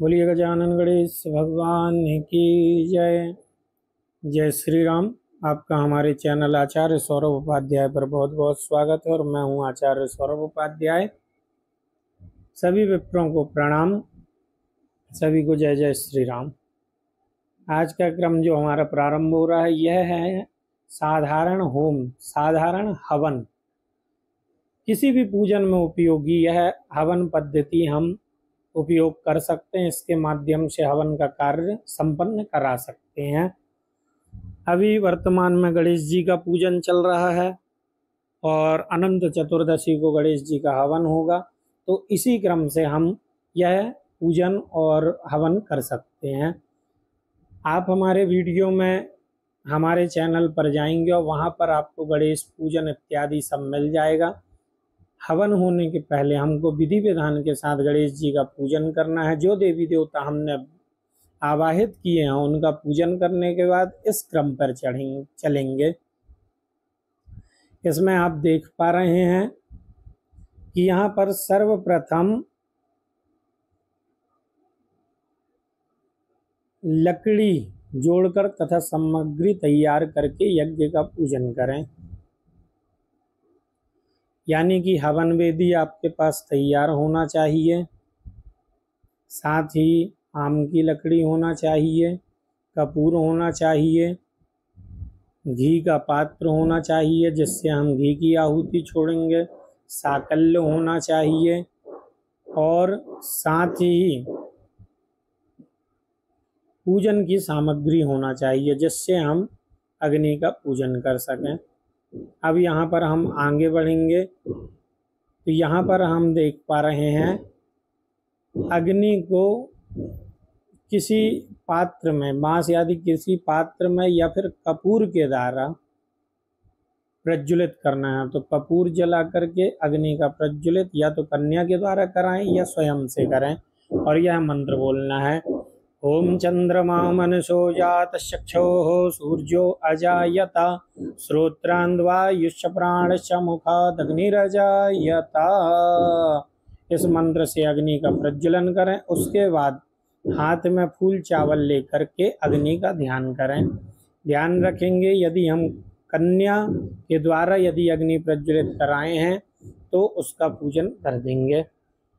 बोलिए गजानन गणेश भगवान की जय। जय श्री राम। आपका हमारे चैनल आचार्य सौरभ उपाध्याय पर बहुत बहुत स्वागत है और मैं हूं आचार्य सौरभ उपाध्याय। सभी विप्रों को प्रणाम, सभी को जय जय श्री राम। आज का क्रम जो हमारा प्रारंभ हो रहा है यह है साधारण होम, साधारण हवन। किसी भी पूजन में उपयोगी यह हवन पद्धति हम उपयोग कर सकते हैं। इसके माध्यम से हवन का कार्य संपन्न करा सकते हैं। अभी वर्तमान में गणेश जी का पूजन चल रहा है और अनंत चतुर्दशी को गणेश जी का हवन होगा, तो इसी क्रम से हम यह पूजन और हवन कर सकते हैं। आप हमारे वीडियो में हमारे चैनल पर जाएंगे और वहाँ पर आपको गणेश पूजन इत्यादि सब मिल जाएगा। हवन होने के पहले हमको विधि विधान के साथ गणेश जी का पूजन करना है। जो देवी देवता हमने आवाहित किए हैं उनका पूजन करने के बाद इस क्रम पर चलेंगे। इसमें आप देख पा रहे हैं कि यहाँ पर सर्वप्रथम लकड़ी जोड़कर तथा सामग्री तैयार करके यज्ञ का पूजन करें। यानी कि हवन वेदी आपके पास तैयार होना चाहिए, साथ ही आम की लकड़ी होना चाहिए, कपूर होना चाहिए, घी का पात्र होना चाहिए जिससे हम घी की आहुति छोड़ेंगे, साकल्य होना चाहिए और साथ ही पूजन की सामग्री होना चाहिए जिससे हम अग्नि का पूजन कर सकें। अब यहाँ पर हम आगे बढ़ेंगे तो यहाँ पर हम देख पा रहे हैं अग्नि को किसी पात्र में, बांस आदि किसी पात्र में या फिर कपूर के द्वारा प्रज्वलित करना है। तो कपूर जला करके अग्नि का प्रज्वलित या तो कन्या के द्वारा कराएं या स्वयं से करें और यह मंत्र बोलना है। ओम चंद्रमा मनसो जात चक्षोः सूर्यो अजायता श्रोत्रान्वायुष्य प्राणश्च मुखादग्निरजायता। इस मंत्र से अग्नि का प्रज्वलन करें। उसके बाद हाथ में फूल चावल लेकर के अग्नि का ध्यान करें। ध्यान रखेंगे यदि हम कन्या के द्वारा यदि अग्नि प्रज्वलित कराए हैं तो उसका पूजन कर देंगे।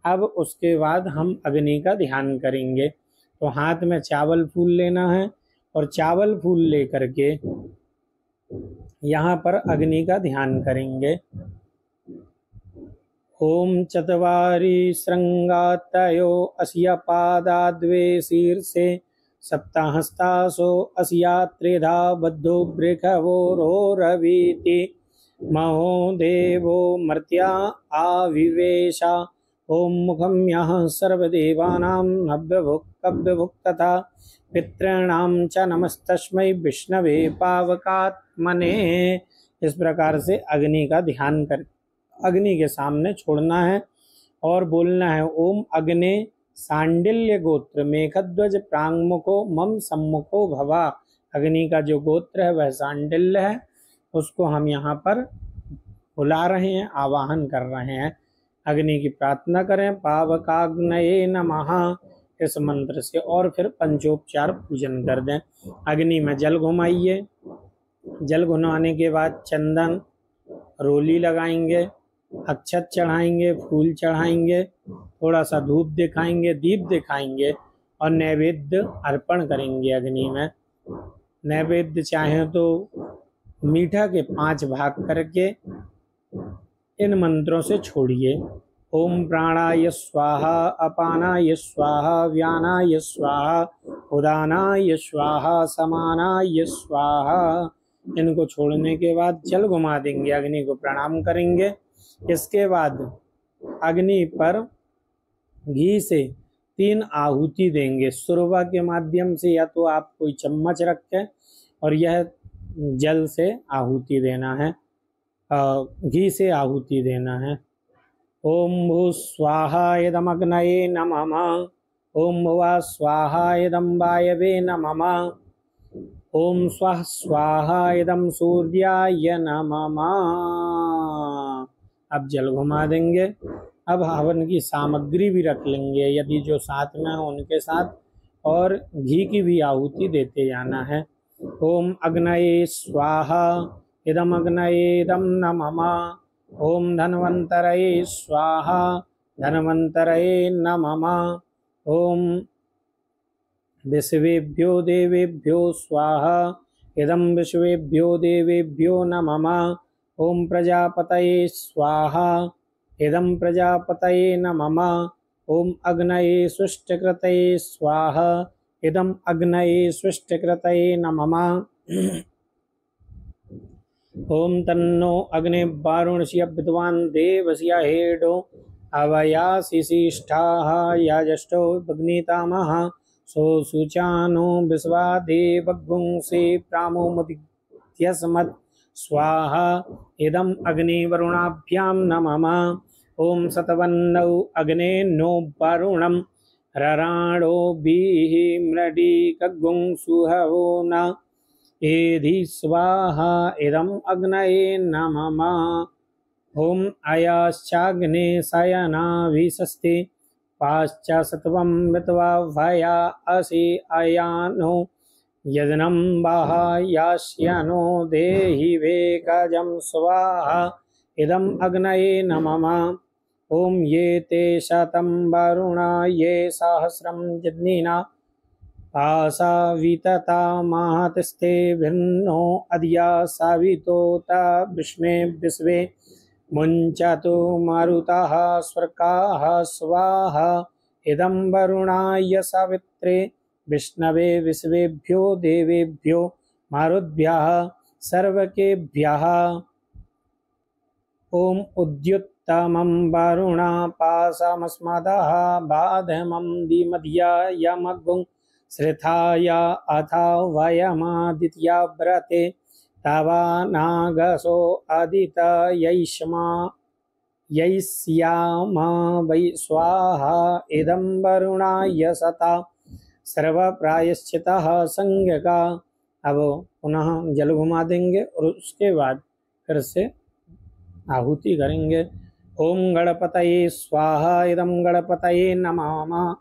अब उसके बाद हम अग्नि का ध्यान करेंगे। तो हाथ में चावल फूल लेना है और चावल फूल लेकर के यहाँ पर अग्नि का ध्यान करेंगे। ओम चत्वारि श्रृंगातयो अस्या पादा द्वे शीर्षे सप्ताहस्तासो अस्या त्रिधा बद्धो वृखवोरोरवीति महो देवो मर्त्या आविवेशा। ओम मुखम यहाँ सर्वदेवानां नभ्यभुक् तथा पितॄणां च नमस्तस्मै विष्णवे पावकात्मने। इस प्रकार से अग्नि का ध्यान कर अग्नि के सामने छोड़ना है और बोलना है ओम अग्ने सांडिल्य गोत्र मेघध्वज प्रांगमुखो मम सम्मुखो भवा। अग्नि का जो गोत्र है वह सांडिल्य है, उसको हम यहाँ पर बुला रहे हैं, आवाहन कर रहे हैं। अग्नि की प्रार्थना करें। पावकाग्नये नमः इस मंत्र से और फिर पंचोपचार पूजन कर दें। अग्नि में जल घुमाइए। जल घुमाने के बाद चंदन रोली लगाएंगे, अक्षत चढ़ाएंगे, फूल चढ़ाएंगे, थोड़ा सा धूप दिखाएंगे, दीप दिखाएंगे और नैवेद्य अर्पण करेंगे अग्नि में। नैवेद्य चाहे तो मीठा के 5 भाग करके इन मंत्रों से छोड़िए। ओम प्राणाय स्वाहा, अपानाय स्वाहा, व्यानाय स्वाहा, उदानाय स्वाहा, समानाय स्वाहा। इनको छोड़ने के बाद जल घुमा देंगे, अग्नि को प्रणाम करेंगे। इसके बाद अग्नि पर घी से 3 आहुति देंगे सुरवा के माध्यम से, या तो आप कोई चम्मच रखें और यह जल से आहुति देना है, घी से आहुति देना है। ओम भू स्वाहा इदमग्नये नमः। ओम भुवा स्वाहा इदं वायवे नमः। ओम स्वः स्वाहा इदं सूर्याय नमः। अब जल घुमा देंगे। अब हवन की सामग्री भी रख लेंगे यदि जो साथ में हो उनके साथ, और घी की भी आहुति देते जाना है। ओम अग्नये स्वाहा इदम अग्नये इदम न मम। ओम धन्वंतरये स्वाहा धन्वंतरये न मम। ओम विश्वेभ्यो देवेभ्यो स्वाहा इदम विश्वेभ्यो देवेभ्यो न मम। ओम प्रजापतये स्वाहा इदम प्रजापतये न मम। ओम अग्नये सुष्टकृतये स्वाहा इदम अग्नये सुष्टकृतये न मम। ओम तन्नो अग्नि वारुणस्य विद्वान् देवस्य हेडो अवयाशिष्ठाः याजष्टो भग्नितामः सो सुचानो विश्वा देवगुंसे प्रामोमुदित्यस्मत् स्वाहा इदम अग्निवरुणाभ्यां न मम। ओम सतवन्नौ अग्ने नो वरुणं रराणो बीहि मृडी कगुंसुहवो न एधि स्वाहा इदम अग्नये न मम। ओम अयाश्चाग्ने शयना विशस्ते पाश्च सत्वं वित्वा भया असि अयानो यदनं बाह्यास्यनो देहि वेकजं स्वाहा इदम अग्नये न मम। ओम ये ते शतं वरुणा ये सहस्रं जज्ञिना आसा वितता महतस्ते भिन्नो अद्या सावितोता विष्णे विश्वे मुञ्चतु मारुतः स्वर्काः स्वाहा इदं वरुणाय सावित्रे विष्णवे विश्वेभ्यो देवेभ्यो मारुद्भ्यः सर्वकेभ्यः। ओम उद्युत्तमं वरुणापाशमस्मदः बाधमं दिमध्यायमग्गुं श्रिथाय अथा वयमादित्या व्रते तवा नागसो अदितयैष्मा यैष्यामा वै स्वाहा इदं वरुणाय सता सर्वप्रायश्चितः संज्ञका। अब पुनः जल घुमा देंगे और उसके बाद फिर से आहुति करेंगे। ओम गणपतये स्वाहा इदं गणपतये नमः।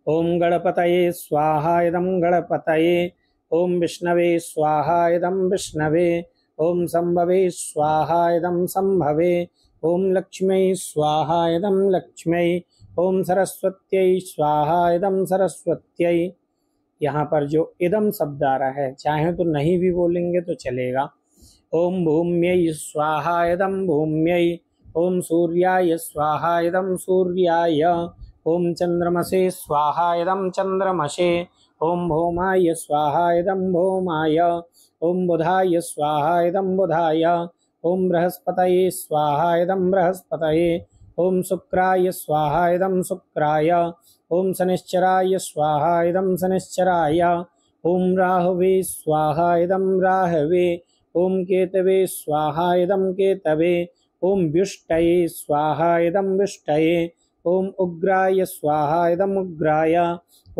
ओम गणपतये स्वाहा इदं गणपतये। ओम विष्णवे स्वाहा इदं विष्णवे। ओम संभवे स्वाहा इदं संभवे। ओम लक्ष्म्यै स्वाहा इदं लक्ष्म्यै। ओम सरस्वत्यै स्वाहा इदं सरस्वत्यै। यहाँ पर जो इदम शब्द आ रहा है, चाहे तो नहीं भी बोलेंगे तो चलेगा। ओम भूम्यै स्वाहा इदं भूम्यै। ओम सूर्याय स्वाहा इदं सूर्याय। ओम चंद्रमसे स्वाहा इदं चंद्रमसे। ओम भौमाय स्वाहा इदं भौमाय। ओम बुधाय स्वाहा इदं बुधाय। ओम बृहस्पतये स्वाहा इदं बृहस्पतये। ओम शुक्राय स्वाहा इदं शुक्राय। ओम शनिश्चराय स्वाहा इदं शनिश्चराय। ओम राहवे स्वाहा इदं राहवे। ओम केतवे स्वाहा इदं केतवे। ओम व्युष्टये स्वाहा इदं व्युष्टये। ओम उग्राय स्वाहा इदं उग्राय।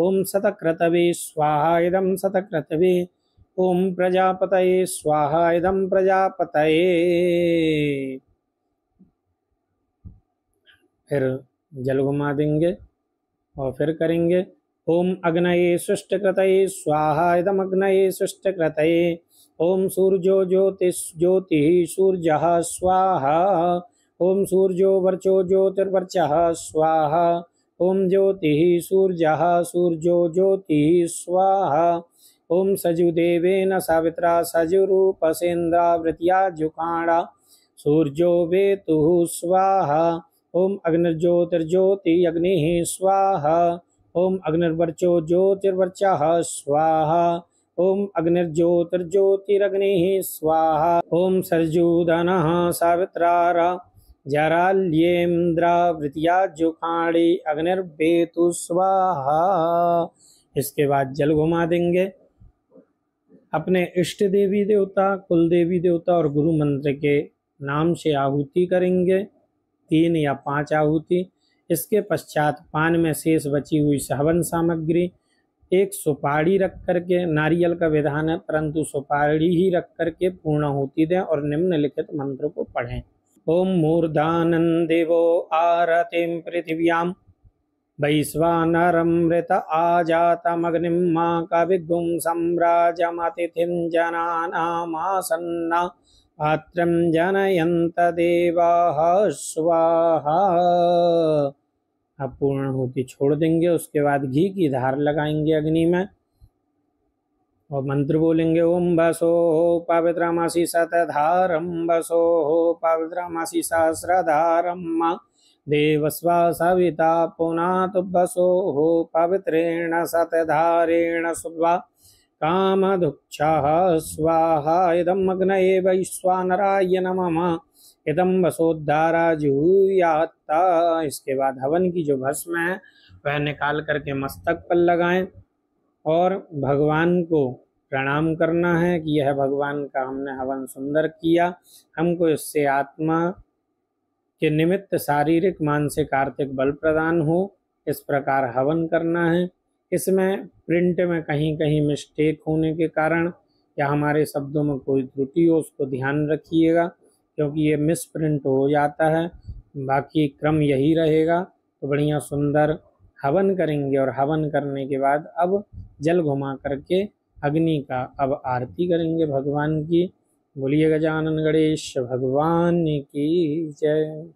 ओम शतक्रतवे स्वाहा इदं शतक्रतवे। ओम प्रजापतये स्वाहा इदं प्रजापतये। फिर जल घुमा देंगे और फिर करेंगे। ओम अग्नये सुष्टकृतये स्वाहा इदम अग्नये सुष्टकृतये। ओम सूर्यो ज्योतिः सूर्यः स्वाहा। ओम सूर्यो वर्चो ज्योतिर्वर्चः स्वाहा। ओम ज्योतिः सूर्यः सूर्यो ज्योतिः स्वाहा। ओम सजुदेवेन सावित्रा सजुरूपसेन्द्रावृत्या जुकाणा सूर्यो वेतुः स्वाहा। ओम अग्निर्ज्योतिर्ज्योति अग्निः स्वाहा। ओम अग्निर्वर्चो ज्योतिर्वर्चः स्वाहा। ओम अग्निर्ज्योतिर्ज्योतिरग्निः स्वाहा। ओम सर्जूदनः सावित्रारा जराल्येन्द्रावृत्या जुखाणी अग्निर्वेतु स्वाहा। इसके बाद जल घुमा देंगे। अपने इष्ट देवी देवता, कुल देवी देवता और गुरु मंत्र के नाम से आहुति करेंगे, 3 या 5 आहुति। इसके पश्चात पान में शेष बची हुई हवन सामग्री, एक सुपारी रख करके, नारियल का विधान है परंतु सुपारी ही रख करके पूर्ण आहुति दें और निम्नलिखित मंत्र को पढ़ें। ओम मूर्धानं देवो आरतिं पृथिव्यां वैश्वानरमृत आजातमग्निं मा कविगुं सम्राजमतिथिं जनानामासन्ना पात्रं जनयन्त देवाः स्वाहा। अब पूर्णाहुति छोड़ देंगे, उसके बाद घी की धार लगाएंगे अग्नि में और मंत्र बोलेंगे। ओम वसो पवित्रमसि शतधारं वसो पवित्रमसि सहस्रधारं देवस्वा सविता पुनातु वसो पवित्रेण शतधारेण शुभा कामधुक्षः स्वाहा। इदम् अग्नये वैश्वानराय नमः इदं वसोद्धारा जुहुयात्ता। इसके बाद हवन की जो भस्म है वह निकाल करके मस्तक पर लगाएं और भगवान को प्रणाम करना है कि यह भगवान का हमने हवन सुंदर किया, हमको इससे आत्मा के निमित्त शारीरिक मानसिक आर्थिक बल प्रदान हो। इस प्रकार हवन करना है। इसमें प्रिंट में कहीं कहीं मिस्टेक होने के कारण या हमारे शब्दों में कोई त्रुटि हो उसको ध्यान रखिएगा, क्योंकि ये मिस प्रिंट हो जाता है। बाकी क्रम यही रहेगा। तो बढ़िया सुंदर हवन करेंगे और हवन करने के बाद अब जल घुमा करके अग्नि का अब आरती करेंगे भगवान की। बोलिए गजानन गणेश भगवान की जय।